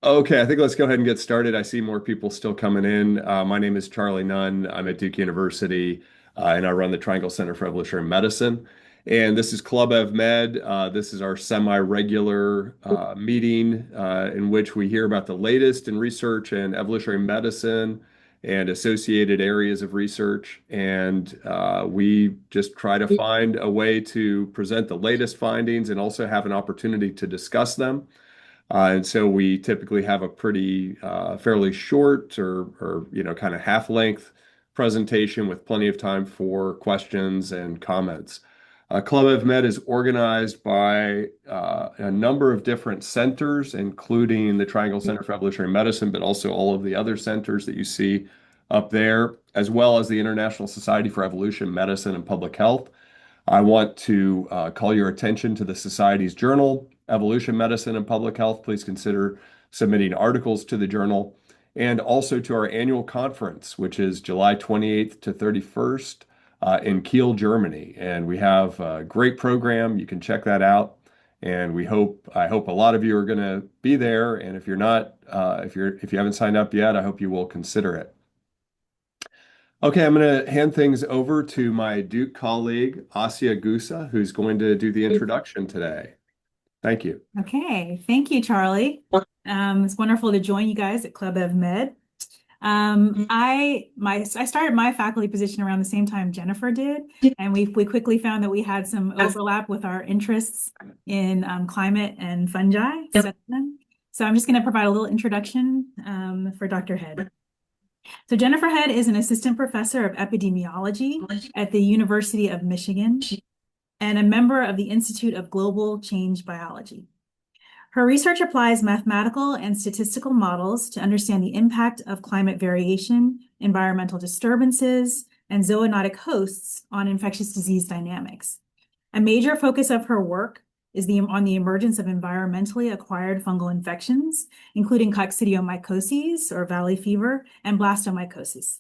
Okay, I think let's go ahead and get started. I see more people still coming in. My name is Charlie Nunn. I'm at Duke University, and I run the Triangle Center for Evolutionary Medicine. And this is Club EvMed. This is our semi-regular meeting in which we hear about the latest in research in evolutionary medicine and associated areas of research. And we just try to find a way to present the latest findings and also have an opportunity to discuss them. And so we typically have a pretty fairly short or kind of half-length presentation with plenty of time for questions and comments. Club EvMed is organized by a number of different centers, including the Triangle Center for Evolutionary Medicine, but also all of the other centers that you see up there, as well as the International Society for Evolution Medicine and Public Health. I want to call your attention to the Society's journal, Evolution Medicine and Public Health. Please consider submitting articles to the journal, and also to our annual conference, which is July 28th to 31st in Kiel, Germany. And we have a great program. You can check that out. And I hope a lot of you are going to be there. And if you're not, if you haven't signed up yet, I hope you will consider it. Okay, I'm going to hand things over to my Duke colleague, Asya Gusa, who's going to do the introduction today. Thank you. Okay, thank you, Charlie. It's wonderful to join you guys at Club EvMed. I started my faculty position around the same time Jennifer did, and we quickly found that we had some overlap with our interests in climate and fungi. So I'm just going to provide a little introduction for Dr. Head. So Jennifer Head is an assistant professor of epidemiology at the University of Michigan and a member of the Institute of Global Change Biology. Her research applies mathematical and statistical models to understand the impact of climate variation, environmental disturbances, and zoonotic hosts on infectious disease dynamics. A major focus of her work is on the emergence of environmentally acquired fungal infections, including coccidioidomycosis or valley fever and blastomycosis.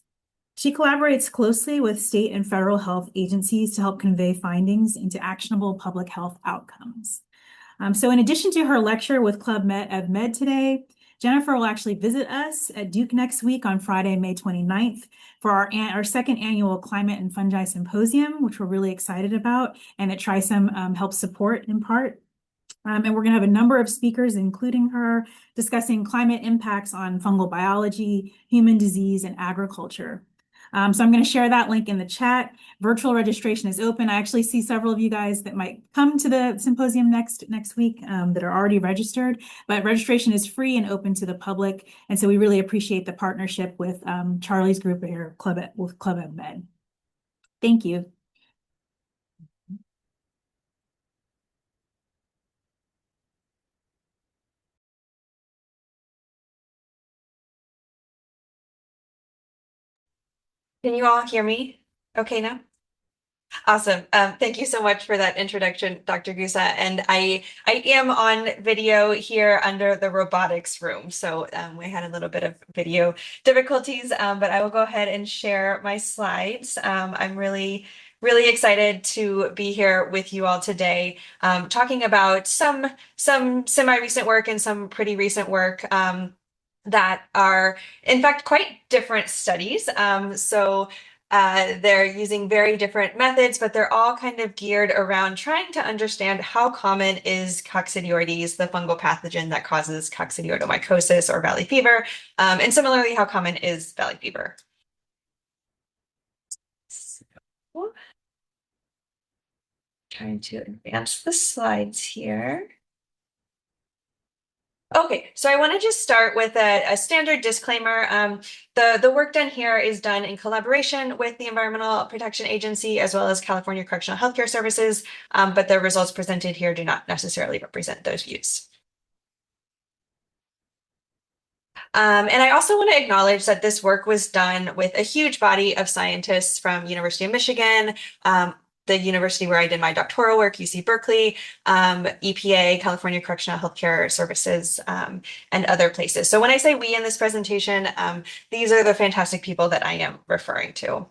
She collaborates closely with state and federal health agencies to help convey findings into actionable public health outcomes. So in addition to her lecture with Club EvMed today, Jennifer will actually visit us at Duke next week on Friday, May 29th for our second annual Climate and Fungi Symposium, which we're really excited about, and that TRISEM helps support in part. And we're going to have a number of speakers, including her, discussing climate impacts on fungal biology, human disease, and agriculture. So I'm going to share that link in the chat. Virtual registration is open. I actually see several of you guys that might come to the symposium next week that are already registered, but registration is free and open to the public. And so we really appreciate the partnership with Charlie's group here, Club EvMed. Thank you. Can you all hear me okay now? Awesome. Thank you so much for that introduction, Dr. Gusa. And I am on video here under the robotics room. So we had a little bit of video difficulties, but I will go ahead and share my slides. I'm really excited to be here with you all today, talking about some semi-recent work and some pretty recent work that are, in fact, quite different studies. They're using very different methods, but they're all kind of geared around trying to understand how common is Coccidioides, the fungal pathogen that causes coccidioidomycosis or valley fever, and similarly, how common is valley fever. So, trying to advance the slides here. Okay, so I want to just start with a standard disclaimer. The work done here is done in collaboration with the Environmental Protection Agency as well as California Correctional Healthcare Services, but the results presented here do not necessarily represent those views. And I also want to acknowledge that this work was done with a huge body of scientists from University of Michigan, the university where I did my doctoral work, UC Berkeley, EPA, California Correctional Healthcare Services, and other places. So when I say we in this presentation, these are the fantastic people that I am referring to.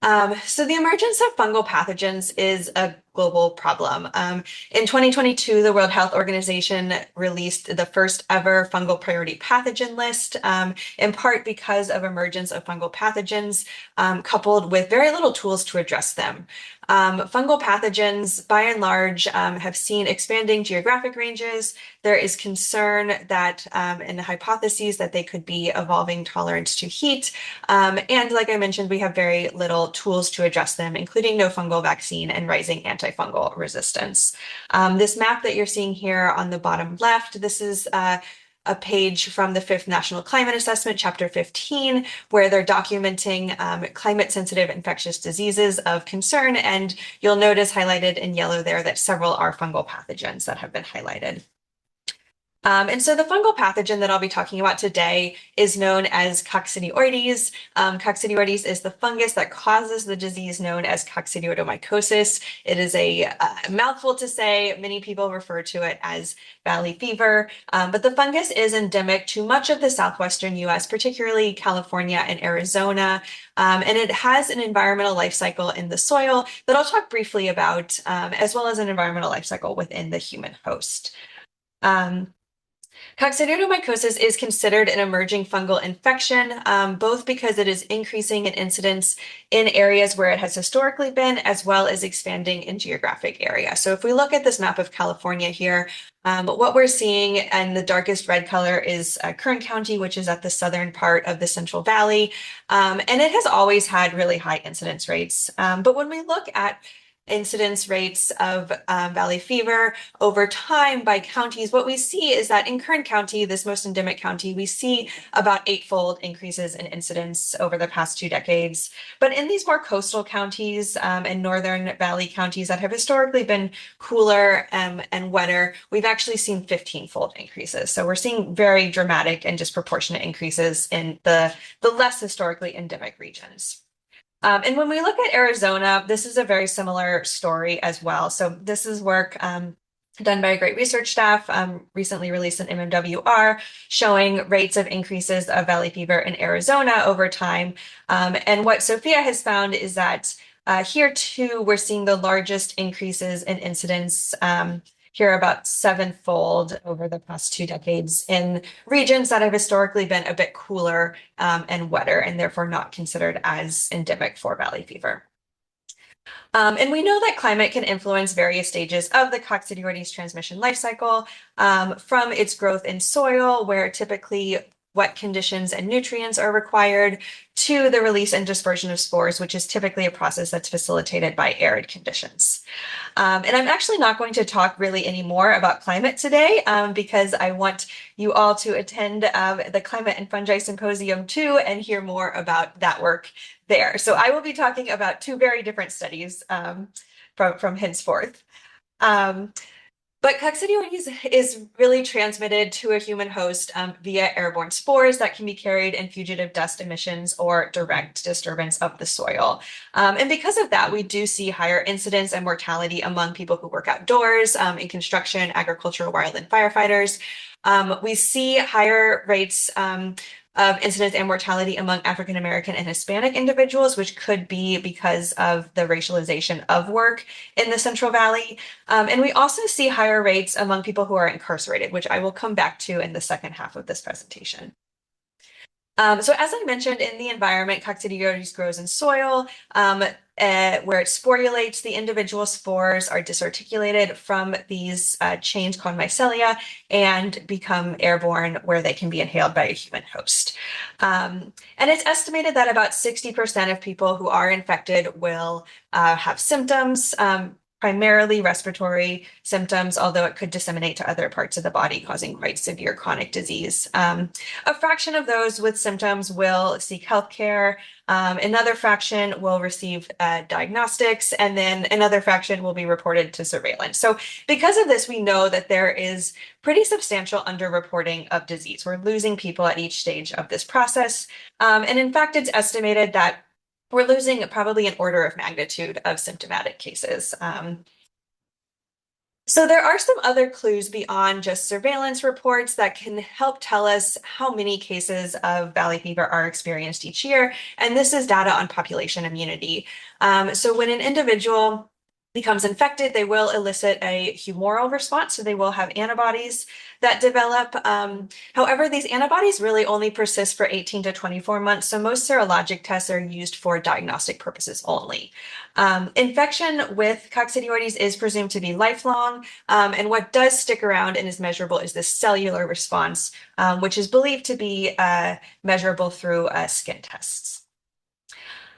So the emergence of fungal pathogens is a global problem. In 2022, the World Health Organization released the first ever fungal priority pathogen list, in part because of emergence of fungal pathogens, coupled with very little tools to address them. Fungal pathogens, by and large, have seen expanding geographic ranges. There is concern that, and hypotheses that they could be evolving tolerance to heat. And like I mentioned, we have very little tools to address them, including no fungal vaccine and rising antifungal resistance. This map that you're seeing here on the bottom left, this is a page from the 5th National Climate Assessment, Chapter 15, where they're documenting climate-sensitive infectious diseases of concern. And you'll notice highlighted in yellow there that several are fungal pathogens that have been highlighted. And so the fungal pathogen that I'll be talking about today is known as Coccidioides. Coccidioides is the fungus that causes the disease known as coccidioidomycosis. It is a mouthful to say. Many people refer to it as valley fever, but the fungus is endemic to much of the southwestern US, particularly California and Arizona. And it has an environmental life cycle in the soil that I'll talk briefly about, as well as an environmental life cycle within the human host. Coccidioidomycosis is considered an emerging fungal infection, both because it is increasing in incidence in areas where it has historically been, as well as expanding in geographic area. So if we look at this map of California here, what we're seeing in the darkest red color is Kern County, which is at the southern part of the Central Valley. And it has always had really high incidence rates. But when we look at incidence rates of valley fever over time by counties, what we see is that in Kern County, this most endemic county, we see about 8-fold increases in incidence over the past 2 decades. But in these more coastal counties and northern valley counties that have historically been cooler and wetter, we've actually seen 15-fold increases. So we're seeing very dramatic and disproportionate increases in the less historically endemic regions. And when we look at Arizona, this is a very similar story as well. So this is work done by a great research staff, recently released in MMWR, showing rates of increases of valley fever in Arizona over time. And what Sophia has found is that here too, we're seeing the largest increases in incidence here about 7-fold over the past 2 decades in regions that have historically been a bit cooler and wetter, and therefore not considered as endemic for valley fever. And we know that climate can influence various stages of the Coccidioides transmission life cycle, from its growth in soil, where typically wet conditions and nutrients are required, to the release and dispersion of spores, which is typically a process that's facilitated by arid conditions. And I'm actually not going to talk really any more about climate today, because I want you all to attend the Climate and Fungi Symposium too and hear more about that work there. So I will be talking about 2 very different studies from henceforth. But coccidioides is really transmitted to a human host via airborne spores that can be carried in fugitive dust emissions or direct disturbance of the soil. And because of that, we do see higher incidence and mortality among people who work outdoors, in construction, agricultural, wildland firefighters. We see higher rates of incidence and mortality among African American and Hispanic individuals, which could be because of the racialization of work in the Central Valley. And we also see higher rates among people who are incarcerated, which I will come back to in the second half of this presentation. So as I mentioned, in the environment, Coccidioides grows in soil, where it sporulates. The individual spores are disarticulated from these chains called mycelia and become airborne, where they can be inhaled by a human host. And it's estimated that about 60% of people who are infected will have symptoms, primarily respiratory symptoms, although it could disseminate to other parts of the body, causing quite severe chronic disease. A fraction of those with symptoms will seek healthcare. Another fraction will receive diagnostics, and then another fraction will be reported to surveillance. So because of this, we know that there is pretty substantial underreporting of disease. We're losing people at each stage of this process. And in fact, it's estimated that we're losing probably an order of magnitude of symptomatic cases. So there are some other clues beyond just surveillance reports that can help tell us how many cases of valley fever are experienced each year. And this is data on population immunity. So when an individual becomes infected, they will elicit a humoral response. So they will have antibodies that develop. However, these antibodies really only persist for 18 to 24 months. So most serologic tests are used for diagnostic purposes only. Infection with coccidioides is presumed to be lifelong, and what does stick around and is measurable is the cellular response, which is believed to be measurable through skin tests.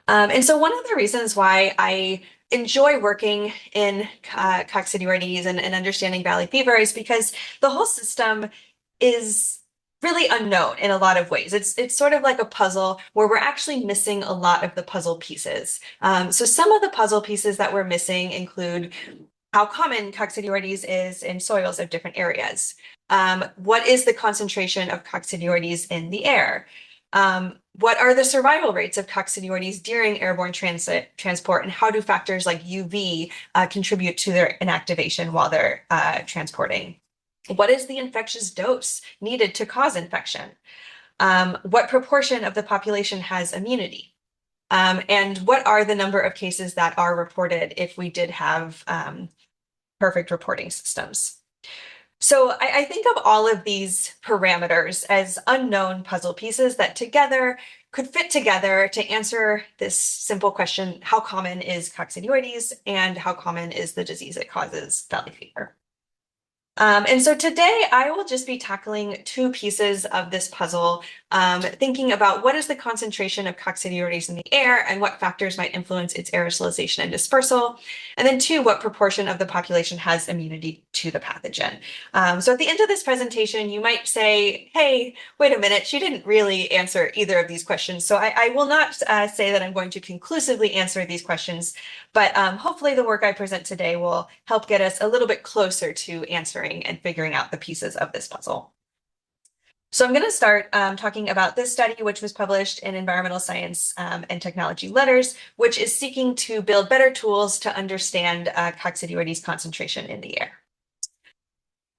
And so one of the reasons why I enjoy working in coccidioides and understanding valley fever is because the whole system is really unknown in a lot of ways. It's sort of like a puzzle where we're actually missing a lot of the puzzle pieces. So some of the puzzle pieces that we're missing include how common coccidioides is in soils of different areas. What is the concentration of coccidioides in the air? What are the survival rates of coccidioides during airborne transport, and how do factors like UV contribute to their inactivation while they're transporting? What is the infectious dose needed to cause infection? What proportion of the population has immunity? And what are the number of cases that are reported if we did have perfect reporting systems? So I think of all of these parameters as unknown puzzle pieces that together could fit together to answer this simple question: how common is coccidioides and how common is the disease it causes, valley fever? And so today I will just be tackling two pieces of this puzzle, thinking about what is the concentration of coccidioides in the air and what factors might influence its aerosolization and dispersal. And then two, what proportion of the population has immunity to the pathogen. So at the end of this presentation, you might say, hey, wait a minute, she didn't really answer either of these questions. So I will not say that I'm going to conclusively answer these questions, but hopefully the work I present today will help get us a little bit closer to answering and figuring out the pieces of this puzzle. So I'm going to start talking about this study, which was published in Environmental Science and Technology Letters, which is seeking to build better tools to understand coccidioides concentration in the air.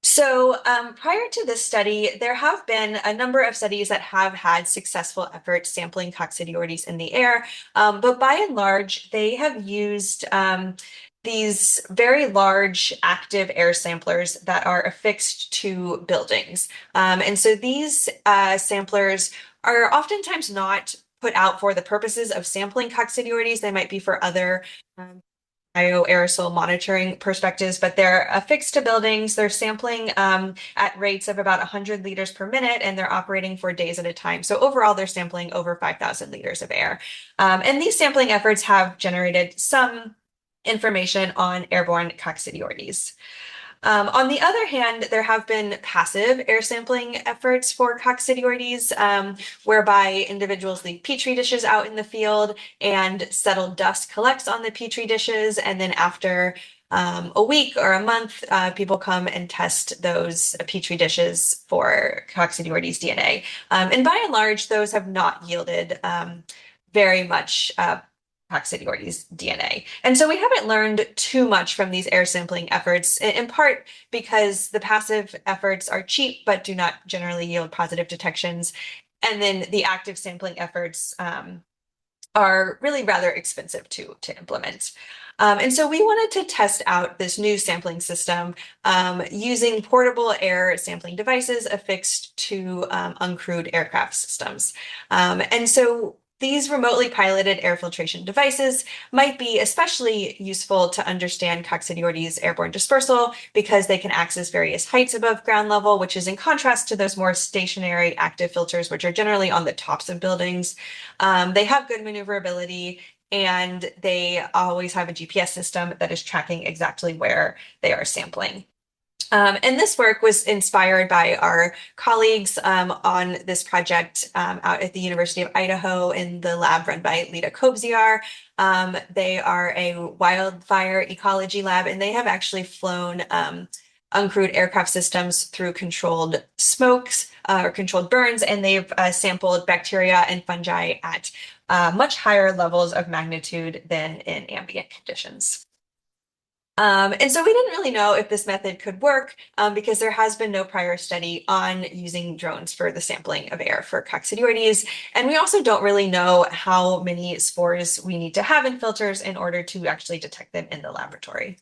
So prior to this study, there have been a number of studies that have had successful efforts sampling coccidioides in the air, but by and large, they have used these very large active air samplers that are affixed to buildings. And so these samplers are oftentimes not put out for the purposes of sampling coccidioides. They might be for other bioaerosol monitoring perspectives, but they're affixed to buildings. They're sampling at rates of about 100 liters per minute, and they're operating for days at a time. So overall, they're sampling over 5,000 liters of air. And these sampling efforts have generated some information on airborne coccidioides. On the other hand, there have been passive air sampling efforts for coccidioides, whereby individuals leave petri dishes out in the field and settled dust collects on the petri dishes. And then after a week or a month, people come and test those petri dishes for coccidioides DNA. And by and large, those have not yielded very much coccidioides DNA. And so we haven't learned too much from these air sampling efforts, in part because the passive efforts are cheap but do not generally yield positive detections. And then the active sampling efforts are really rather expensive to implement. And so we wanted to test out this new sampling system using portable air sampling devices affixed to uncrewed aircraft systems. And so these remotely piloted air filtration devices might be especially useful to understand coccidioides airborne dispersal because they can access various heights above ground level, which is in contrast to those more stationary active filters, which are generally on the tops of buildings. They have good maneuverability, and they always have a GPS system that is tracking exactly where they are sampling. And this work was inspired by our colleagues on this project out at the University of Idaho in the lab run by Lita Kobziar. They are a wildfire ecology lab, and they have actually flown uncrewed aircraft systems through controlled smokes or controlled burns, and they've sampled bacteria and fungi at much higher levels of magnitude than in ambient conditions. And so we didn't really know if this method could work because there has been no prior study on using drones for the sampling of air for coccidioides. And we also don't really know how many spores we need to have in filters in order to actually detect them in the laboratory.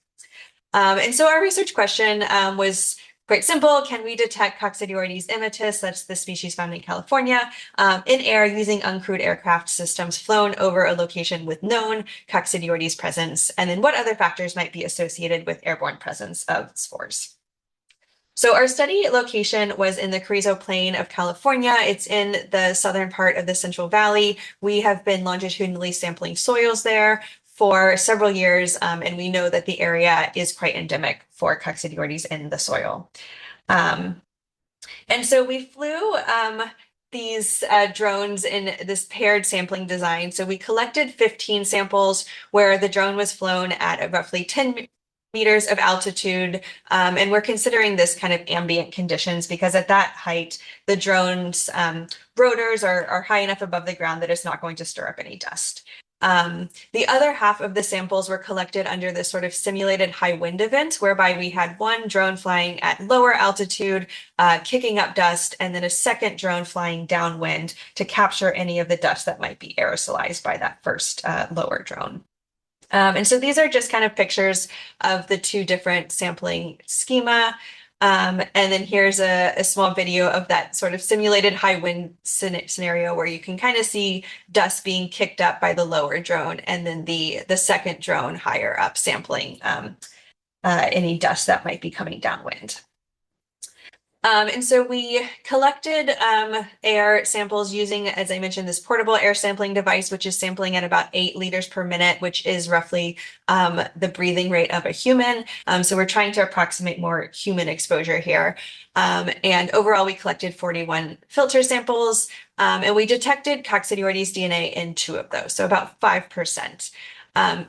And so our research question was quite simple. Can we detect Coccidioides immitis, that's the species found in California, in air using uncrewed aircraft systems flown over a location with known Coccidioides presence? And then what other factors might be associated with airborne presence of spores? So our study location was in the Carrizo Plain of California. It's in the southern part of the Central Valley. We have been longitudinally sampling soils there for several years, and we know that the area is quite endemic for coccidioides in the soil. And so we flew these drones in this paired sampling design. So we collected 15 samples where the drone was flown at roughly 10 meters of altitude. And we're considering this kind of ambient conditions because at that height, the drone's rotors are high enough above the ground that it's not going to stir up any dust. The other half of the samples were collected under this sort of simulated high wind event, whereby we had one drone flying at lower altitude, kicking up dust, and then a second drone flying downwind to capture any of the dust that might be aerosolized by that first lower drone. And so these are just kind of pictures of the two different sampling schema. And then here's a small video of that sort of simulated high wind scenario where you can kind of see dust being kicked up by the lower drone and then the second drone higher up sampling any dust that might be coming downwind. And so we collected air samples using, as I mentioned, this portable air sampling device, which is sampling at about 8 liters per minute, which is roughly the breathing rate of a human. So we're trying to approximate more human exposure here. And overall, we collected 41 filter samples, and we detected coccidioides DNA in 2 of those, so about 5%.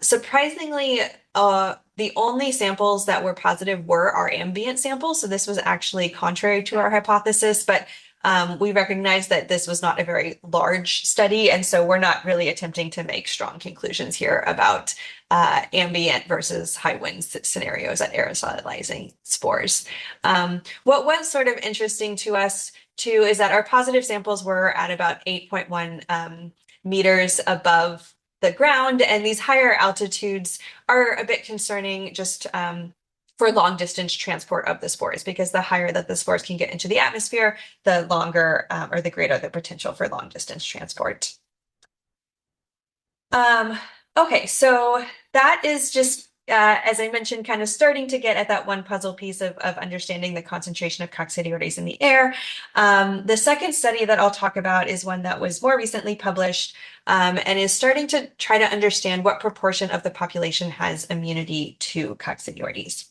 Surprisingly, the only samples that were positive were our ambient samples. So this was actually contrary to our hypothesis, but we recognize that this was not a very large study. And so we're not really attempting to make strong conclusions here about ambient versus high wind scenarios at aerosolizing spores. What was sort of interesting to us too is that our positive samples were at about 8.1 meters above the ground, and these higher altitudes are a bit concerning just for long distance transport of the spores, because the higher that the spores can get into the atmosphere, the longer or the greater the potential for long distance transport. Okay, so that is just as I mentioned, kind of starting to get at that one puzzle piece of understanding the concentration of coccidioides in the air. The second study that I'll talk about is one that was more recently published and is starting to try to understand what proportion of the population has immunity to coccidioides.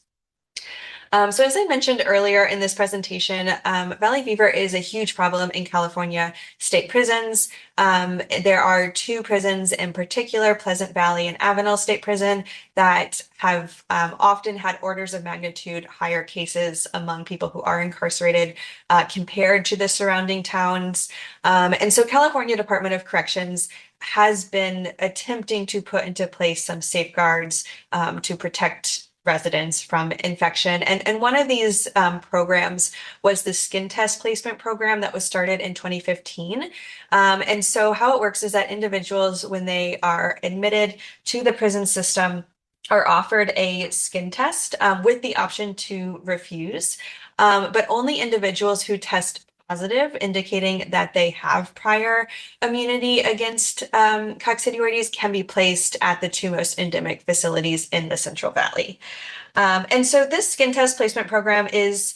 So as I mentioned earlier in this presentation, valley fever is a huge problem in California state prisons. There are 2 prisons in particular, Pleasant Valley and Avenel State Prison, that have often had orders of magnitude higher cases among people who are incarcerated compared to the surrounding towns. And so California Department of Corrections has been attempting to put into place some safeguards to protect residents from infection. And one of these programs was the skin test placement program that was started in 2015. And so how it works is that individuals, when they are admitted to the prison system, are offered a skin test with the option to refuse, but only individuals who test positive, indicating that they have prior immunity against coccidioides, can be placed at the 2 most endemic facilities in the Central Valley. And so this skin test placement program is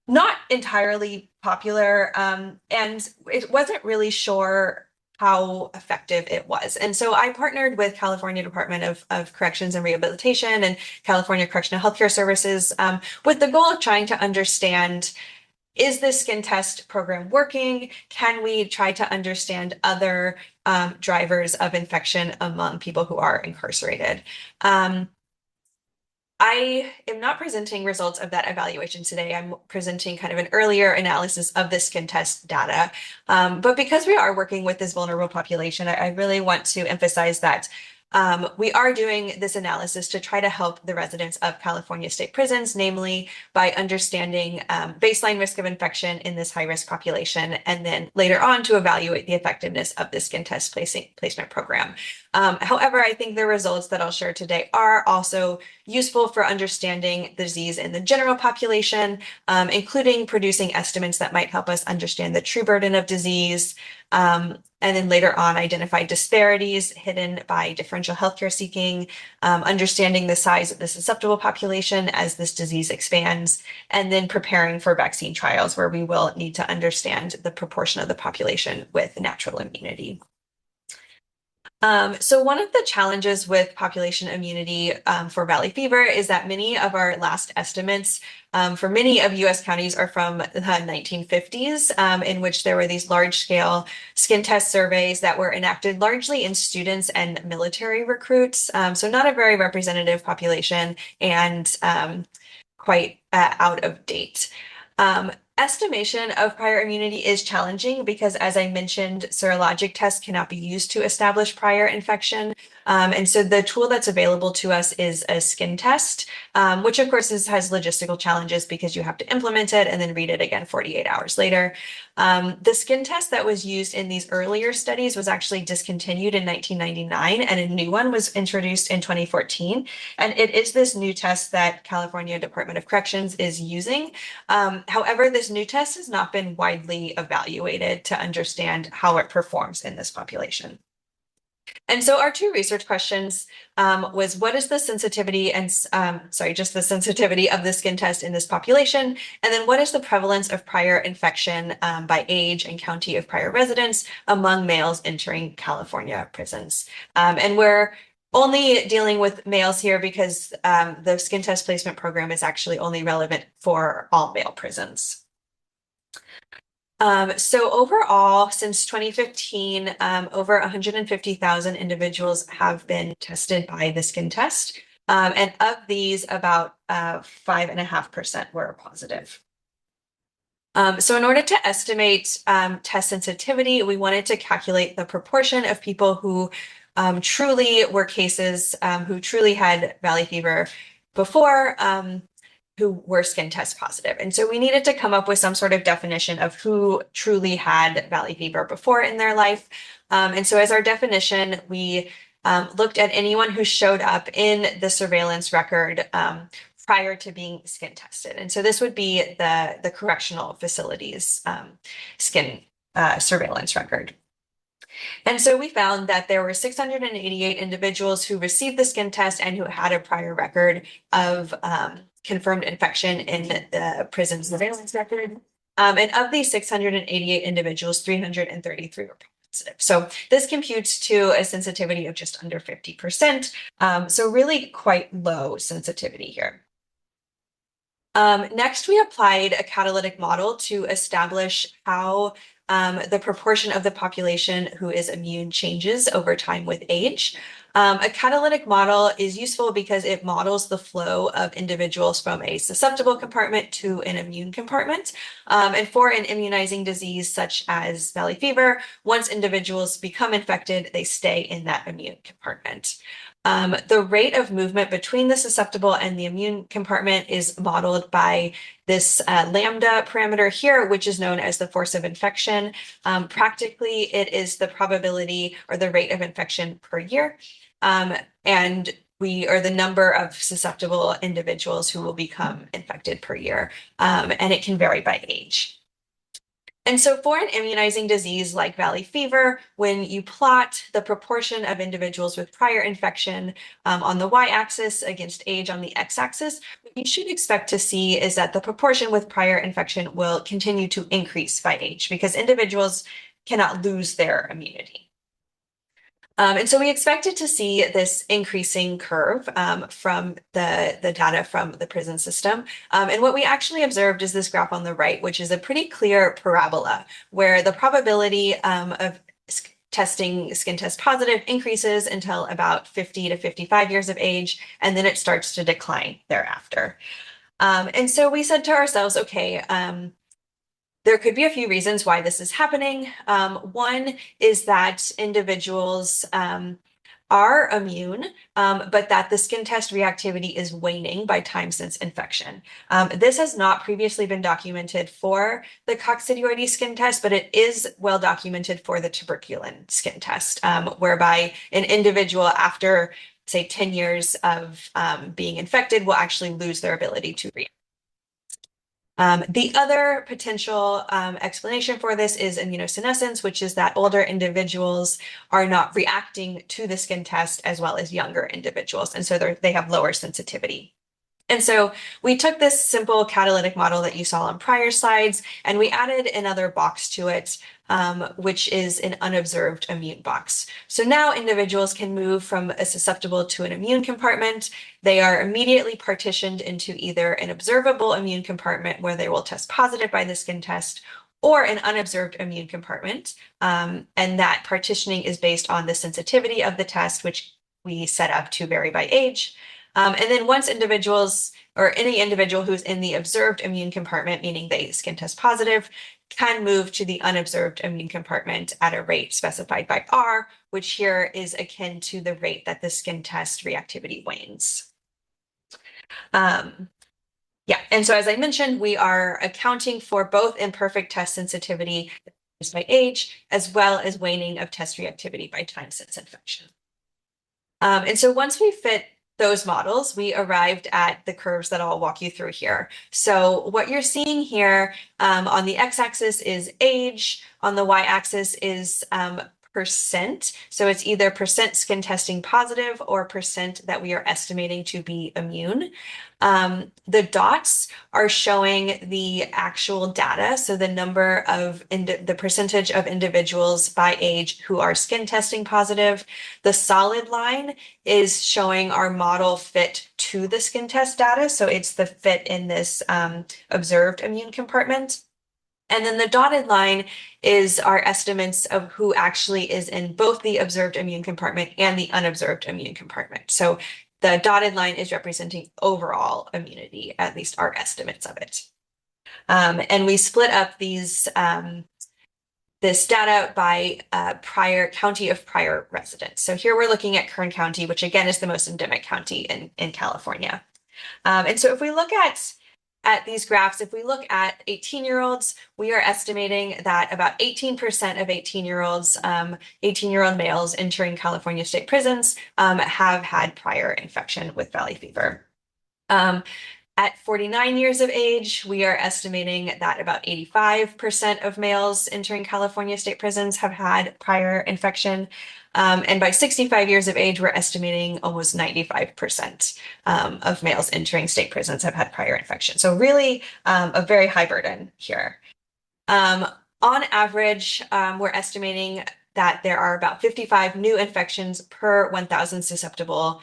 not entirely popular, and it wasn't really sure how effective it was. And so I partnered with California Department of Corrections and Rehabilitation and California Correctional Healthcare Services with the goal of trying to understand, is this skin test program working? Can we try to understand other drivers of infection among people who are incarcerated? I am not presenting results of that evaluation today. I'm presenting kind of an earlier analysis of the skin test data. But because we are working with this vulnerable population, I really want to emphasize that We are doing this analysis to try to help the residents of California state prisons, namely by understanding baseline risk of infection in this high-risk population, and then later on to evaluate the effectiveness of the skin test placement program. However, I think the results that I'll share today are also useful for understanding the disease in the general population, including producing estimates that might help us understand the true burden of disease, and then later on identify disparities hidden by differential healthcare seeking, understanding the size of the susceptible population as this disease expands, and then preparing for vaccine trials where we will need to understand the proportion of the population with natural immunity. So one of the challenges with population immunity for valley fever is that many of our last estimates for many of US counties are from the 1950s, in which there were these large-scale skin test surveys that were enacted largely in students and military recruits. So not a very representative population and quite out of date. Estimation of prior immunity is challenging because, as I mentioned, serologic tests cannot be used to establish prior infection. And so the tool that's available to us is a skin test, which of course has logistical challenges because you have to implement it and then read it again 48 hours later. The skin test that was used in these earlier studies was actually discontinued in 1999, and a new one was introduced in 2014. And it is this new test that California Department of Corrections is using. However, this new test has not been widely evaluated to understand how it performs in this population. And so our two research questions was, what is the sensitivity and, just the sensitivity of the skin test in this population? And then what is the prevalence of prior infection by age and county of prior residence among males entering California prisons? And we're only dealing with males here because the skin test placement program is actually only relevant for all male prisons. So overall, since 2015, over 150,000 individuals have been tested by the skin test. And of these, about 5.5% were positive. So in order to estimate test sensitivity, we wanted to calculate the proportion of people who truly were cases who truly had valley fever before, who were skin test positive. And so we needed to come up with some sort of definition of who truly had valley fever before in their life. And so as our definition, we looked at anyone who showed up in the surveillance record prior to being skin tested. And so this would be the correctional facilities skin surveillance record. And so we found that there were 688 individuals who received the skin test and who had a prior record of confirmed infection in the prison surveillance record. And of these 688 individuals, 333 were positive. So this computes to a sensitivity of just under 50%. So really quite low sensitivity here. Next, we applied a catalytic model to establish how the proportion of the population who is immune changes over time with age. A catalytic model is useful because it models the flow of individuals from a susceptible compartment to an immune compartment. And for an immunizing disease such as valley fever, once individuals become infected, they stay in that immune compartment. The rate of movement between the susceptible and the immune compartment is modeled by this lambda parameter here, which is known as the force of infection. Practically, it is the probability or the rate of infection per year. And the number of susceptible individuals who will become infected per year. And it can vary by age. And so for an immunizing disease like valley fever, when you plot the proportion of individuals with prior infection on the y-axis against age on the x-axis, what you should expect to see is that the proportion with prior infection will continue to increase by age because individuals cannot lose their immunity. And so we expected to see this increasing curve from the data from the prison system. And what we actually observed is this graph on the right, which is a pretty clear parabola where the probability of testing skin test positive increases until about 50 to 55 years of age, and then it starts to decline thereafter. And so we said to ourselves, okay, there could be a few reasons why this is happening. One is that individuals are immune, but that the skin test reactivity is waning by time since infection. This has not previously been documented for the coccidioides skin test, but it is well documented for the tuberculin skin test, whereby an individual after, say, 10 years of being infected will actually lose their ability to react. The other potential explanation for this is immunosenescence, which is that older individuals are not reacting to the skin test as well as younger individuals, and so they have lower sensitivity. And so we took this simple catalytic model that you saw on prior slides, and we added another box to it, which is an unobserved immune box. So now individuals can move from a susceptible to an immune compartment. They are immediately partitioned into either an observable immune compartment where they will test positive by the skin test, or an unobserved immune compartment. And that partitioning is based on the sensitivity of the test, which we set up to vary by age. And then once individuals, or any individual who's in the observed immune compartment, meaning they skin test positive, can move to the unobserved immune compartment at a rate specified by R, which here is akin to the rate that the skin test reactivity wanes. Yeah, and so as I mentioned, we are accounting for both imperfect test sensitivity by age, as well as waning of test reactivity by time since infection. And so once we fit those models, we arrived at the curves that I'll walk you through here. So what you're seeing here on the x-axis is age, on the y-axis is percent. So it's either percent skin testing positive or percent that we are estimating to be immune. The dots are showing the actual data. So the number of the percentage of individuals by age who are skin testing positive. The solid line is showing our model fit to the skin test data. So it's the fit in this observed immune compartment. And then the dotted line is our estimates of who actually is in both the observed immune compartment and the unobserved immune compartment. So the dotted line is representing overall immunity, at least our estimates of it. And we split up these this data by prior county of prior residence. So here we're looking at Kern County, which again is the most endemic county in California. And so if we look at these graphs, if we look at 18-year-olds, we are estimating that about 18% of 18-year-olds, 18-year-old males entering California state prisons have had prior infection with valley fever. At 49 years of age, we are estimating that about 85% of males entering California state prisons have had prior infection. And by 65 years of age, we're estimating almost 95% of males entering state prisons have had prior infection. So really a very high burden here. On average, we're estimating that there are about 55 new infections per 1,000 susceptible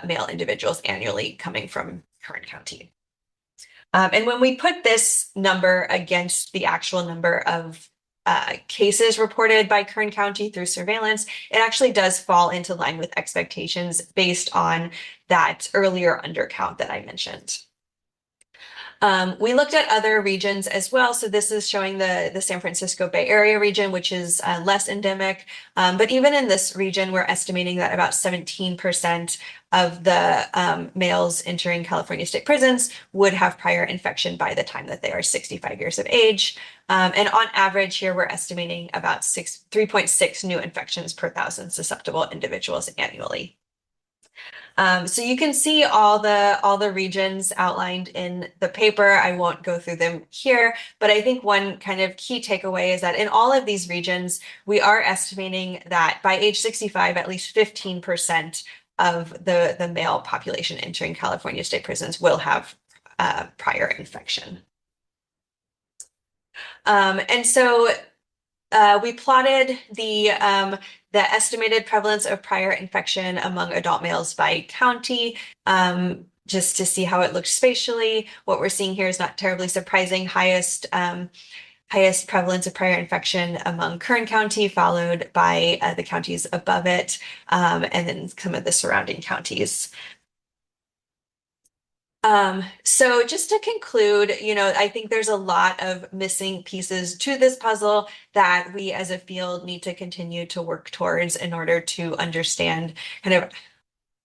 male individuals annually coming from Kern County. And when we put this number against the actual number of cases reported by Kern County through surveillance, it actually does fall into line with expectations based on that earlier undercount that I mentioned. We looked at other regions as well. So this is showing the San Francisco Bay Area region, which is less endemic. But even in this region, we're estimating that about 17% of the males entering California state prisons would have prior infection by the time that they are 65 years of age. And on average here, we're estimating about 3.6 new infections per 1,000 susceptible individuals annually. So you can see all the regions outlined in the paper. I won't go through them here, but I think one kind of key takeaway is that in all of these regions, we are estimating that by age 65, at least 15% of the male population entering California state prisons will have prior infection. And so we plotted the estimated prevalence of prior infection among adult males by county, just to see how it looked spatially. What we're seeing here is not terribly surprising. Highest prevalence of prior infection among Kern County, followed by the counties above it, and then some of the surrounding counties. So just to conclude, I think there's a lot of missing pieces to this puzzle that we as a field need to continue to work towards in order to understand kind of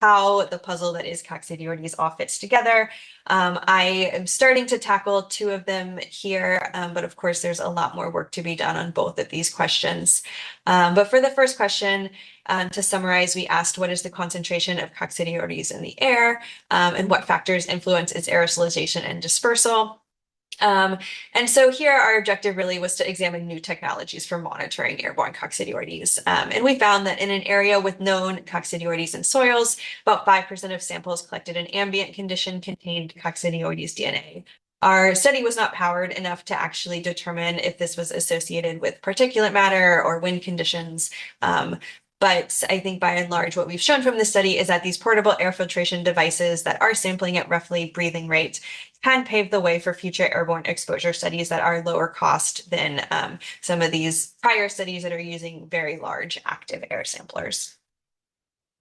how the puzzle that is coccidioides all fits together. I am starting to tackle two of them here, but of course there's a lot more work to be done on both of these questions. But for the first question, to summarize, we asked what is the concentration of coccidioides in the air, and what factors influence its aerosolization and dispersal. And so here our objective really was to examine new technologies for monitoring airborne coccidioides. And we found that in an area with known coccidioides in soils, about 5% of samples collected in ambient condition contained coccidioides DNA. Our study was not powered enough to actually determine if this was associated with particulate matter or wind conditions. But I think by and large, what we've shown from the study is that these portable air filtration devices that are sampling at roughly breathing rate can pave the way for future airborne exposure studies that are lower cost than some of these prior studies that are using very large active air samplers.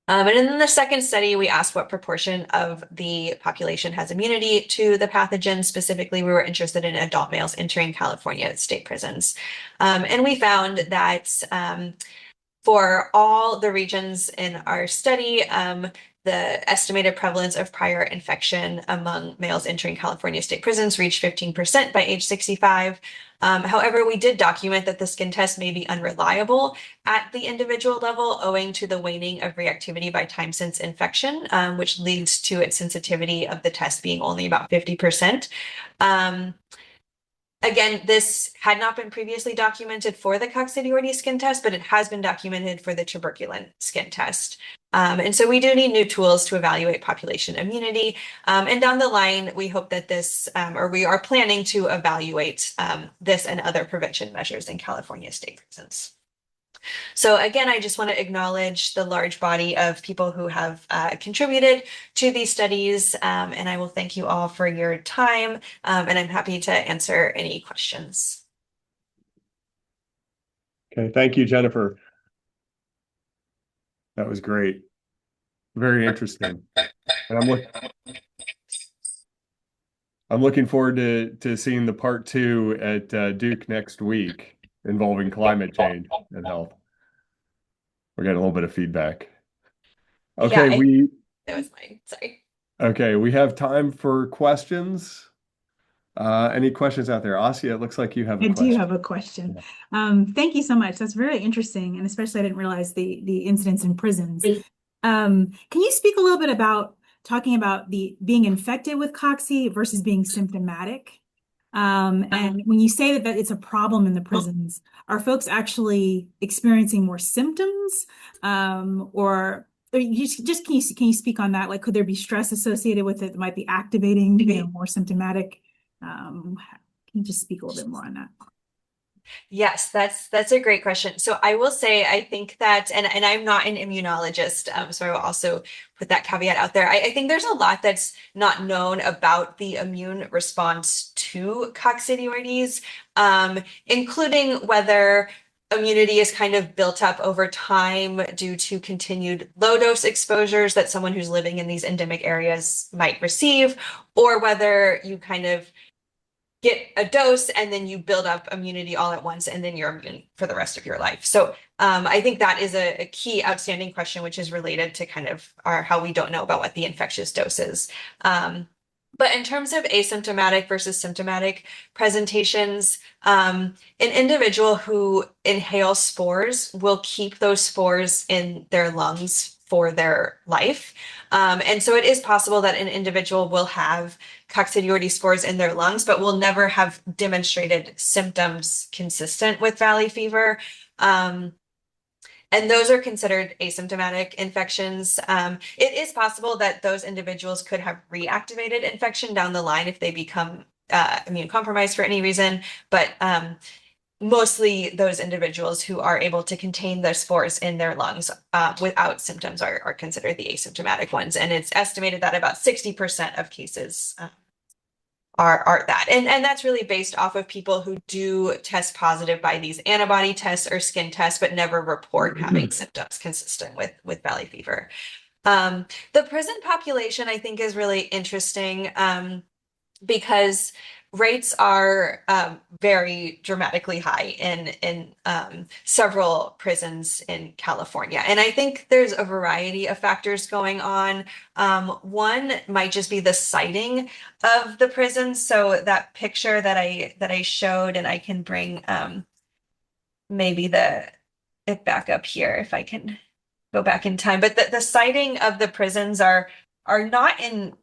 And in the second study, we asked what proportion of the population has immunity to the pathogen. Specifically, we were interested in adult males entering California state prisons. And we found that for all the regions in our study, the estimated prevalence of prior infection among males entering California state prisons reached 15% by age 65. However, we did document that the skin test may be unreliable at the individual level owing to the waning of reactivity by time since infection, which leads to its sensitivity of the test being only about 50%. Again, this had not been previously documented for the coccidioides skin test, but it has been documented for the tuberculin skin test. And so we do need new tools to evaluate population immunity. And down the line, we hope that this, or we are planning to evaluate this and other prevention measures in California state prisons. So again, I just want to acknowledge the large body of people who have contributed to these studies, and I will thank you all for your time, and I'm happy to answer any questions. Okay, thank you, Jennifer. That was great. Very interesting. And I'm looking forward to seeing the part 2 at Duke next week involving climate change and health. We're getting a little bit of feedback. Okay, Yeah, that was mine. Sorry. Okay, we have time for questions. Any questions out there? Asia, it looks like you have a I question. do have a question. Thank you so much. That's very interesting, and especially I didn't realize the incidents in prisons. Can you speak a little bit about talking about the being infected with cocci versus being symptomatic? And when you say that it's a problem in the prisons, are folks actually experiencing more symptoms, or you just can you speak on that? Like, could there be stress associated with it that might be activating, more symptomatic? Can you just speak a little bit more on that? Yes, that's a great question. So I will say, I think that, and I'm not an immunologist, so I will also put that caveat out there. I think there's a lot that's not known about the immune response to coccidioides, including whether immunity is kind of built up over time due to continued low dose exposures that someone who's living in these endemic areas might receive, or whether you kind of get a dose and then you build up immunity all at once and then you're immune for the rest of your life. So I think that is a key outstanding question, which is related to kind of how we don't know about what the infectious dose is. But in terms of asymptomatic versus symptomatic presentations, an individual who inhales spores will keep those spores in their lungs for their life. And so it is possible that an individual will have coccidioides spores in their lungs, but will never have demonstrated symptoms consistent with valley fever. And those are considered asymptomatic infections. It is possible that those individuals could have reactivated infection down the line if they become immune compromised for any reason, but mostly those individuals who are able to contain the spores in their lungs without symptoms are considered the asymptomatic ones. And it's estimated that about 60% of cases are that. And that's really based off of people who do test positive by these antibody tests or skin tests, but never report having symptoms consistent with valley fever. The prison population, I think, is really interesting because rates are very dramatically high in several prisons in California. And I think there's a variety of factors going on. One might just be the siting of the prisons. So that picture that I showed, and I can bring maybe it back up here if I can go back in time. But the siting of the prisons are not in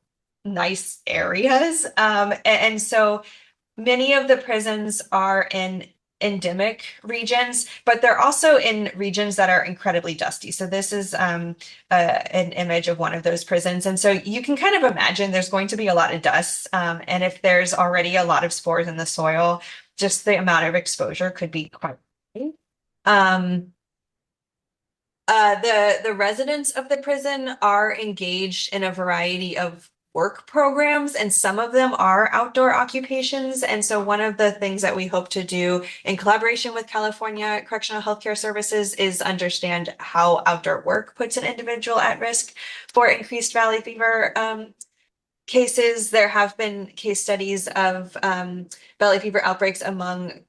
nice areas. And so many of the prisons are in endemic regions, but they're also in regions that are incredibly dusty. So this is an image of one of those prisons. And so you can kind of imagine there's going to be a lot of dust. And if there's already a lot of spores in the soil, just the amount of exposure could be quite high. The residents of the prison are engaged in a variety of work programs, and some of them are outdoor occupations. And so one of the things that we hope to do in collaboration with California Correctional Healthcare Services is understand how outdoor work puts an individual at risk for increased valley fever cases. There have been case studies of valley fever outbreaks among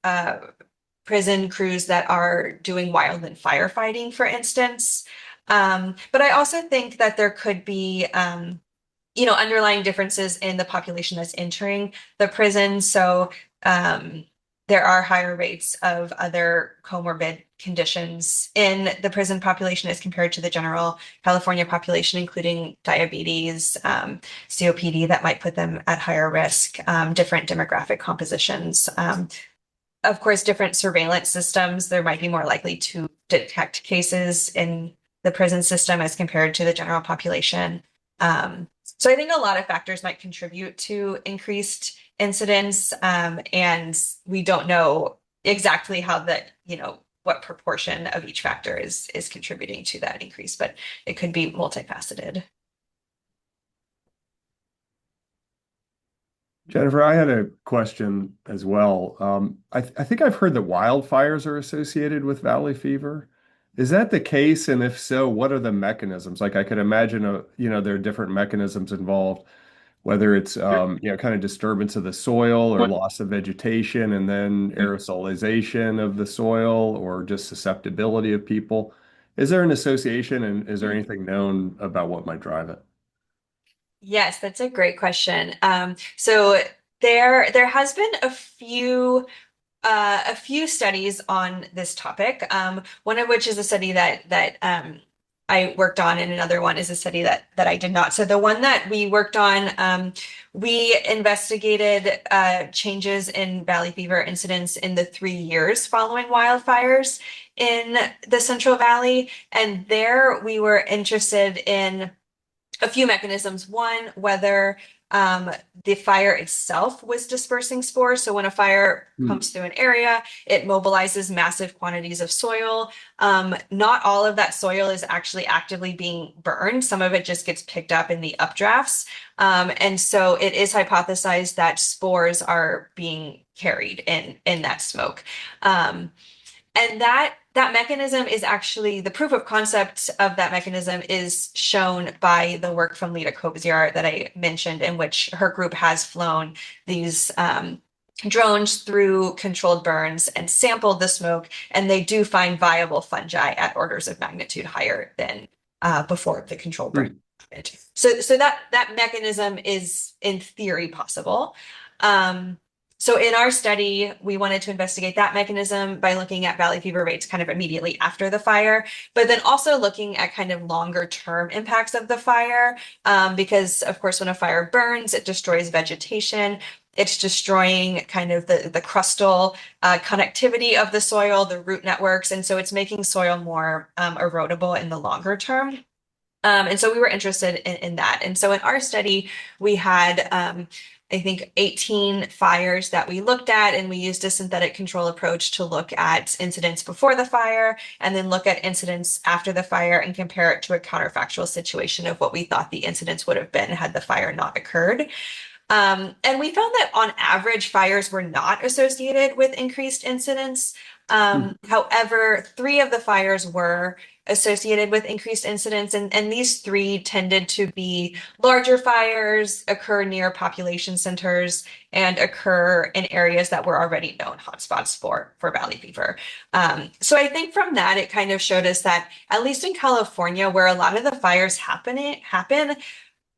prison crews that are doing wildland firefighting, for instance. But I also think that there could be underlying differences in the population that's entering the prison. So there are higher rates of other comorbid conditions in the prison population as compared to the general California population, including diabetes, COPD, that might put them at higher risk, different demographic compositions. Of course, different surveillance systems, there might be more likely to detect cases in the prison system as compared to the general population. So I think a lot of factors might contribute to increased incidence, and we don't know exactly how what proportion of each factor is contributing to that increase, but it could be multifaceted. Jennifer, I had a question as well. I think I've heard that wildfires are associated with valley fever. Is that the case? And if so, what are the mechanisms? Like I could imagine, there are different mechanisms involved, whether it's, kind of disturbance of the soil or loss of vegetation, and then aerosolization of the soil or just susceptibility of people. Is there an association, and is there anything known about what might drive it? Yes, that's a great question. So there has been a few studies on this topic. One of which is a study that I worked on, and another one is a study that I did not. So the one that we worked on, we investigated changes in valley fever incidence in the 3 years following wildfires in the Central Valley, and there we were interested in a few mechanisms. One, whether the fire itself was dispersing spores. So when a fire comes through an area, it mobilizes massive quantities of soil. Not all of that soil is actually actively being burned. Some of it just gets picked up in the updrafts. And so it is hypothesized that spores are being carried in that smoke. And that mechanism is actually, the proof of concept of that mechanism is shown by the work from Lita Kobziar that I mentioned, in which her group has flown these drones through controlled burns and sampled the smoke, and they do find viable fungi at orders of magnitude higher than before the controlled burn happened. So that mechanism is in theory possible. So in our study, we wanted to investigate that mechanism by looking at valley fever rates kind of immediately after the fire, but then also looking at kind of longer term impacts of the fire, because of course, when a fire burns, it destroys vegetation. It's destroying kind of the crustal connectivity of the soil, the root networks, and so it's making soil more erodible in the longer term. And so we were interested in that. And so in our study, we had I think 18 fires that we looked at, and we used a synthetic control approach to look at incidents before the fire and then look at incidents after the fire and compare it to a counterfactual situation of what we thought the incidents would have been had the fire not occurred. And we found that on average, fires were not associated with increased incidents. However, 3 of the fires were, associated with increased incidence. And these three tended to be larger fires, occur near population centers, and occur in areas that were already known hotspots for valley fever. So I think from that, it kind of showed us that, at least in California, where a lot of the fires happen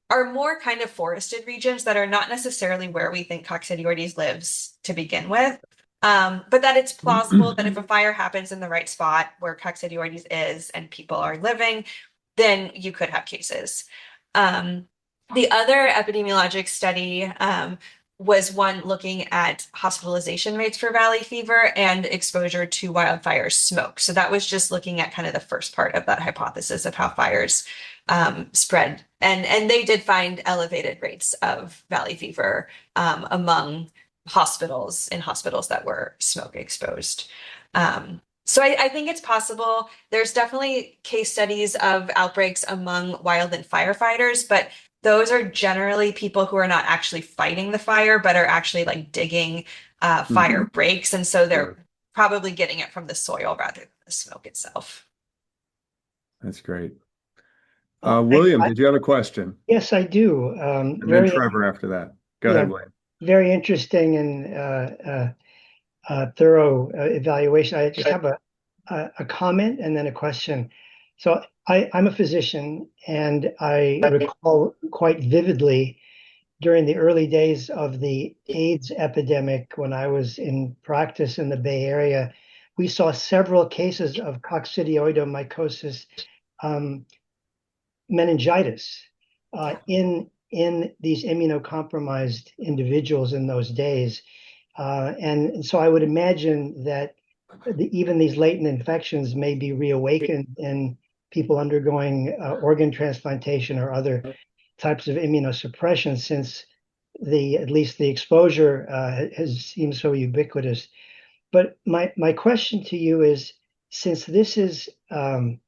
are more kind of forested regions that are not necessarily where we think Coccidioides lives to begin with. But that it's plausible that if a fire happens in the right spot where Coccidioides is and people are living, then you could have cases. The other epidemiologic study was one looking at hospitalization rates for valley fever and exposure to wildfire smoke. So that was just looking at kind of the first part of that hypothesis of how fires spread. And they did find elevated rates of valley fever among hospitals that were smoke exposed. So I think it's possible. There's definitely case studies of outbreaks among wildland firefighters, but those are generally people who are not actually fighting the fire, but are actually like digging fire breaks. And so they're probably getting it from the soil rather than the smoke itself. That's great. William, did you have a question? Yes, I do. And then Trevor after that. Go ahead, William. Very interesting and thorough evaluation. I just have a comment and then a question. So I'm a physician, and I recall quite vividly during the early days of the AIDS epidemic when I was in practice in the Bay Area, we saw several cases of coccidioidomycosis meningitis in these immunocompromised individuals in those days. And so I would imagine that even these latent infections may be reawakened in people undergoing organ transplantation or other types of immunosuppression, since at least the exposure has seemed so ubiquitous. But my question to you is, since this is an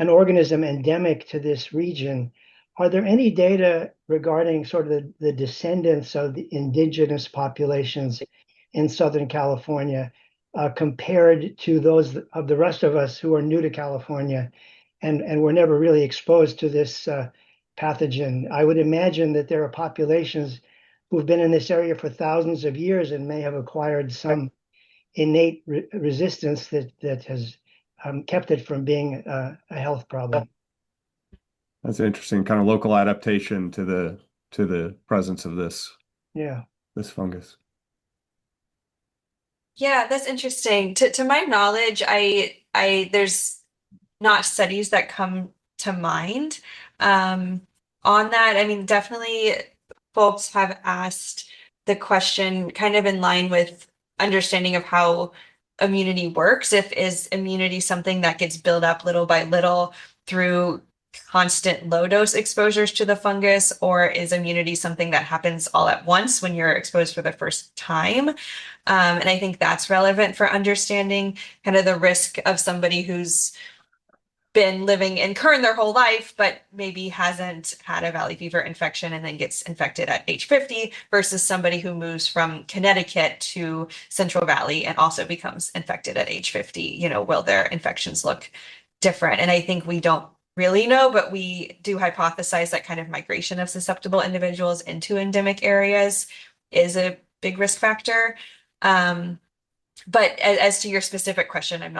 organism endemic to this region, are there any data regarding sort of the descendants of the indigenous populations in Southern California compared to those of the rest of us who are new to California and were never really exposed to this pathogen? I would imagine that there are populations who've been in this area for thousands of years and may have acquired some innate resistance that has kept it from being a health problem. That's interesting, kind of local adaptation to the presence of this fungus. Yeah, that's interesting. To my knowledge, I there's not studies that come to mind on that. I mean, definitely folks have asked the question kind of in line with understanding of how immunity works. Is immunity something that gets built up little by little through constant low dose exposures to the fungus, or is immunity something that happens all at once when you're exposed for the first time? And I think that's relevant for understanding kind of the risk of somebody who's been living in Kern their whole life, but maybe hasn't had a valley fever infection and then gets infected at age 50 versus somebody who moves from Connecticut to Central Valley and also becomes infected at age 50. You know, will their infections look different? And I think we don't really know, but we do hypothesize that kind of migration of susceptible individuals into endemic areas is a big risk factor. But as to your specific question, I'm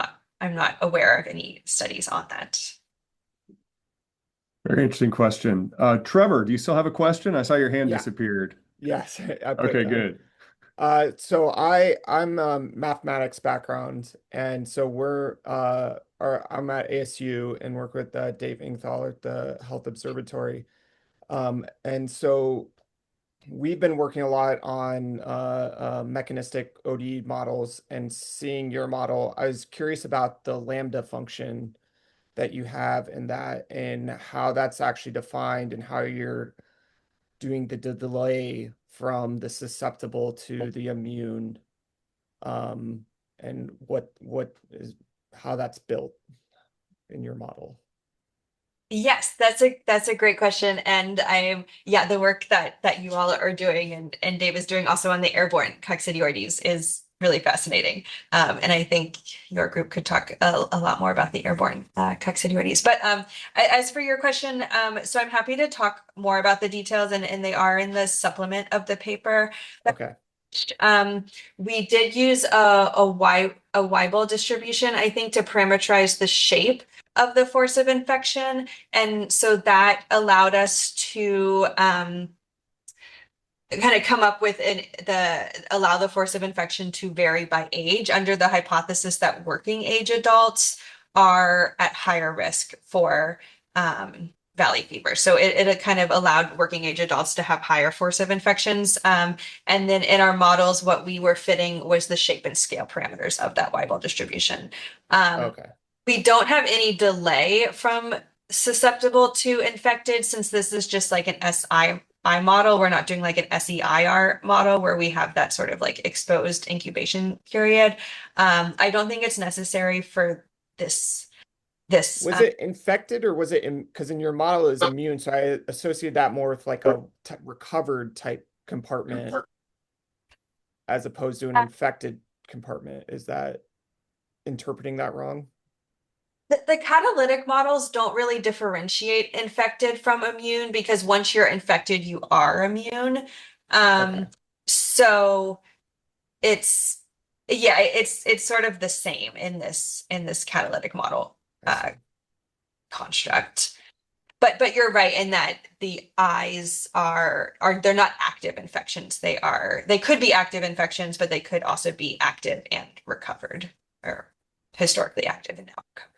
not aware of any studies on that. Very interesting question. Trevor, do you still have a question? I saw your hand disappeared. Yes. Okay, good. So I'm a mathematics background, and so I'm at ASU and work with Dave Ingthal at the Health Observatory. And so we've been working a lot on mechanistic OD models, and seeing your model, I was curious about the lambda function that you have in that and how that's actually defined and how you're doing the delay from the susceptible to the immune, and how that's built in your model. Yes, that's a great question. And the work that you all are doing and Dave is doing also on the airborne coccidioides is really fascinating. And I think your group could talk a lot more about the airborne coccidioides. But as for your question, so I'm happy to talk more about the details, and they are in the supplement of the paper. Okay. We did use a Weibull distribution, I think, to parameterize the shape of the force of infection. And so that allowed us to kind of come up with allow the force of infection to vary by age under the hypothesis that working age adults are at higher risk for valley fever. So it kind of allowed working age adults to have higher force of infections. And then in our models, what we were fitting was the shape and scale parameters of that Weibull distribution. Okay. We don't have any delay from susceptible to infected, since this is just like an SI model. We're not doing like an SEIR model where we have that sort of like exposed incubation period. I don't think it's necessary for this. Was it infected, or was it because in your model is immune, so I associated that more with like a recovered type compartment as opposed to an infected compartment. Is that interpreting that wrong? The catalytic models don't really differentiate infected from immune, because once you're infected, you are immune. Okay. So it's sort of the same in this catalytic model construct. But you're right in that the eyes are they're not active infections. They could be active infections, but they could also be active and recovered, or historically active and now recovered.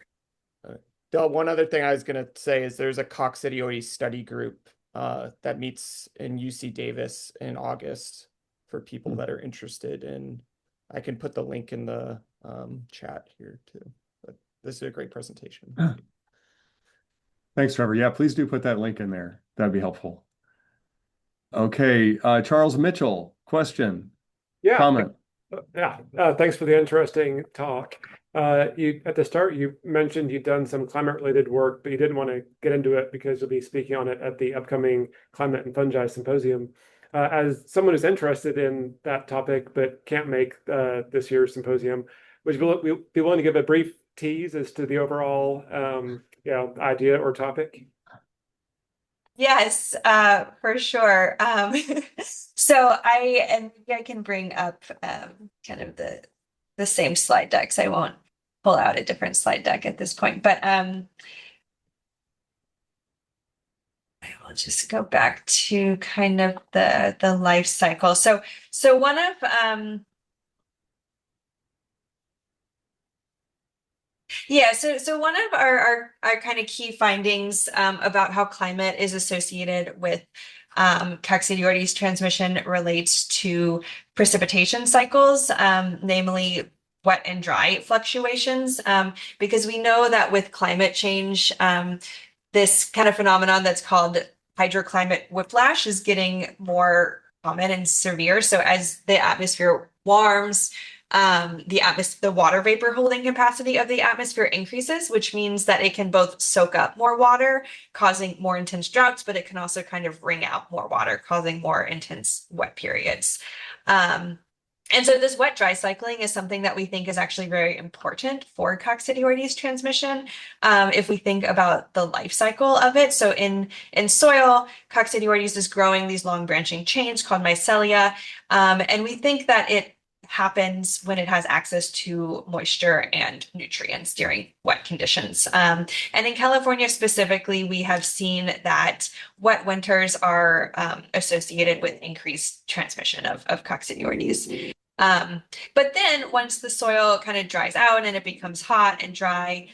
The one other thing I was going to say is there's a coccidioides study group that meets in UC Davis in August for people that are interested. And I can put the link in the chat here too. But this is a great presentation. Thanks, Trevor. Yeah, please do put that link in there. That'd be helpful. Okay, Charles Mitchell, question, comment. Thanks for the interesting talk. You at the start, you mentioned you'd done some climate-related work, but you didn't want to get into it because you'll be speaking on it at the upcoming Climate and Fungi Symposium. As someone who's interested in that topic but can't make this year's symposium, would you be willing to give a brief tease as to the overall idea or topic? Yes, for sure. So maybe I can bring up kind of the same slide decks. I won't pull out a different slide deck at this point, but I will just go back to kind of the life cycle. So one of so one of our kind of key findings about how climate is associated with coccidioides transmission relates to precipitation cycles, namely wet and dry fluctuations, because we know that with climate change, this kind of phenomenon that's called hydroclimate whiplash is getting more common and severe. So as the atmosphere warms, the water vapor holding capacity of the atmosphere increases, which means that it can both soak up more water, causing more intense droughts, but it can also kind of wring out more water, causing more intense wet periods. And so this wet dry cycling is something that we think is actually very important for coccidioides transmission. If we think about the life cycle of it, so in soil, coccidioides is growing these long branching chains called mycelia, and we think that it happens when it has access to moisture and nutrients during wet conditions. And in California specifically, we have seen that wet winters are associated with increased transmission of coccidioides. But then once the soil kind of dries out and it becomes hot and dry,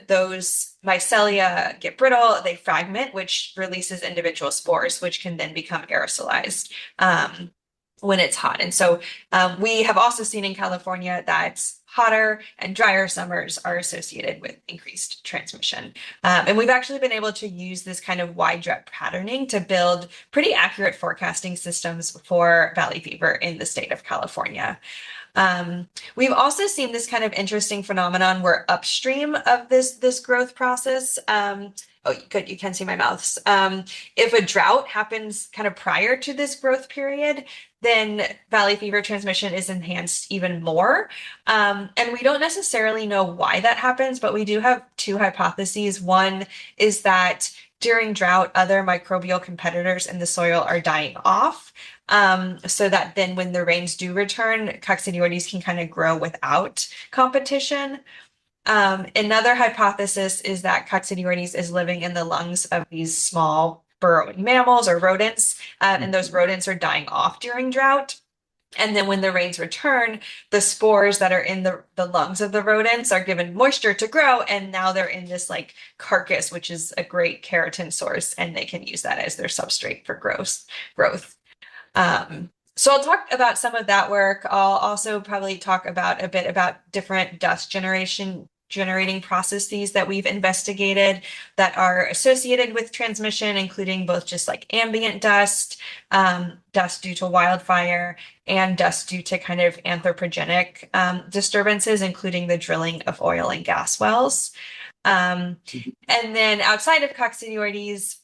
those mycelia get brittle, they fragment, which releases individual spores, which can then become aerosolized when it's hot. And so we have also seen in California that hotter and drier summers are associated with increased transmission. And we've actually been able to use this kind of wide jet patterning to build pretty accurate forecasting systems for valley fever in the state of California. We've also seen this kind of interesting phenomenon where upstream of this growth process, oh, good, you can see my mouths. If a drought happens kind of prior to this growth period, then valley fever transmission is enhanced even more. And we don't necessarily know why that happens, but we do have two hypotheses. One is that during drought, other microbial competitors in the soil are dying off. So that then when the rains do return, coccidioides can kind of grow without competition. Another hypothesis is that coccidioides is living in the lungs of these small burrowing mammals or rodents, and those rodents are dying off during drought. And then when the rains return, the spores that are in the lungs of the rodents are given moisture to grow. And now they're in this like carcass, which is a great keratin source, and they can use that as their substrate for growth. So I'll talk about some of that work. I'll also probably talk about a bit about different dust generating processes that we've investigated that are associated with transmission, including both just like ambient dust, dust due to wildfire, and dust due to kind of anthropogenic disturbances, including the drilling of oil and gas wells. And then outside of coccidioides,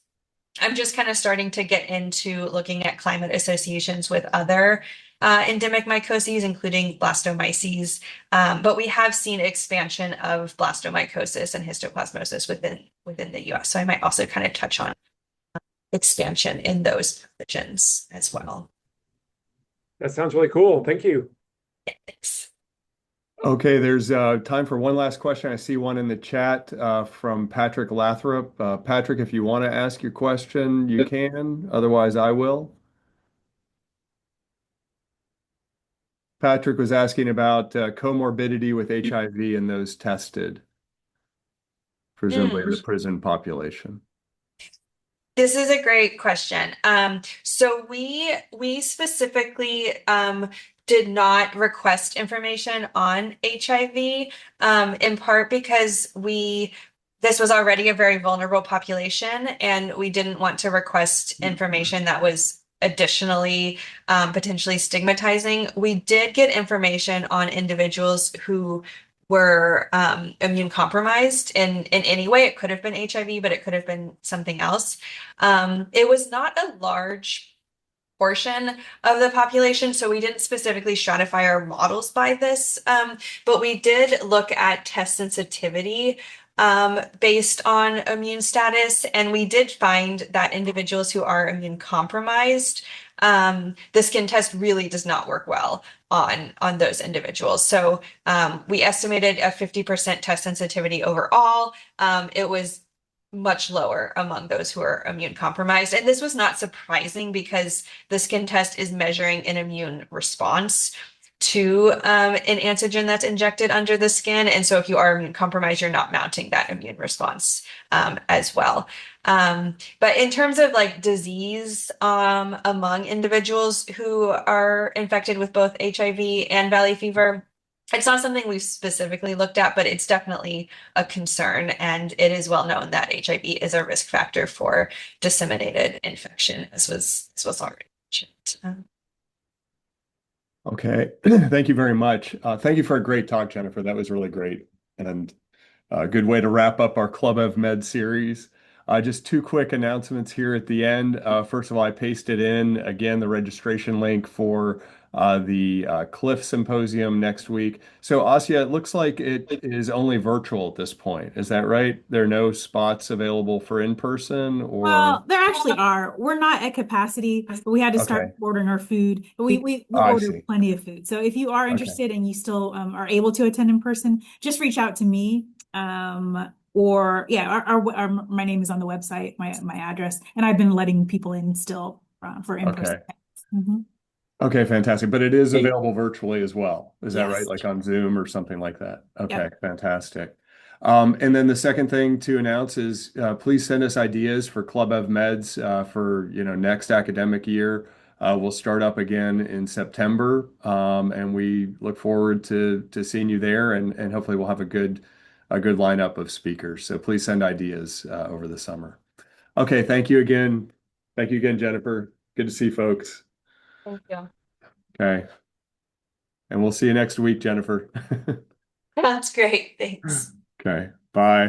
I'm just kind of starting to get into looking at climate associations with other endemic mycoses, including blastomyces. But we have seen expansion of blastomycosis and histoplasmosis within the US. So I might also kind of touch on expansion in those pathogens as well. That sounds really cool. Thank you. Yeah, thanks. Okay, there's time for one last question. I see one in the chat from Patrick Lathrop. Patrick, if you want to ask your question, you can. Otherwise, I will. Patrick was asking about comorbidity with HIV in those tested, presumably in the prison population. This is a great question. So we specifically did not request information on HIV, in part because this was already a very vulnerable population, and we didn't want to request information that was additionally potentially stigmatizing. We did get information on individuals who were immune compromised in any way. It could have been HIV, but it could have been something else. It was not a large portion of the population, so we didn't specifically stratify our models by this, but we did look at test sensitivity based on immune status, and we did find that individuals who are immune compromised, the skin test really does not work well on those individuals. So we estimated a 50% test sensitivity overall. It was much lower among those who are immune compromised. And this was not surprising because the skin test is measuring an immune response to an antigen that's injected under the skin. And so if you are immune compromised, you're not mounting that immune response as well. But in terms of like disease among individuals who are infected with both HIV and valley fever, it's not something we've specifically looked at, but it's definitely a concern. And it is well known that HIV is a risk factor for disseminated infection, as was already mentioned. Okay, thank you very much. Thank you for a great talk, Jennifer. That was really great and a good way to wrap up our Club EvMed series. Just two quick announcements here at the end. First of all, I pasted in again the registration link for the Cliff Symposium next week. So Asya, it looks like it is only virtual at this point. Is that right? There are no spots available for in-person or? Well, there actually are. We're not at capacity, but we had to start ordering our food. But we ordered plenty of food. So if you are interested and you still are able to attend in person, just reach out to me. Or yeah, my name is on the website, my address, and I've been letting people in still for in-person. Okay, fantastic. But it is available virtually as well. Is that right? Yes. Like on Zoom or something like that? Okay, Yep. fantastic. And then the second thing to announce is please send us ideas for Club EvMeds for next academic year. We'll start up again in September, and we look forward to seeing you there, and hopefully we'll have a good lineup of speakers. So please send ideas over the summer. Okay, thank you again. Thank you again, Jennifer. Good to see folks. Thank you. Okay. And we'll see you next week, Jennifer. That's great. Thanks. Okay, bye.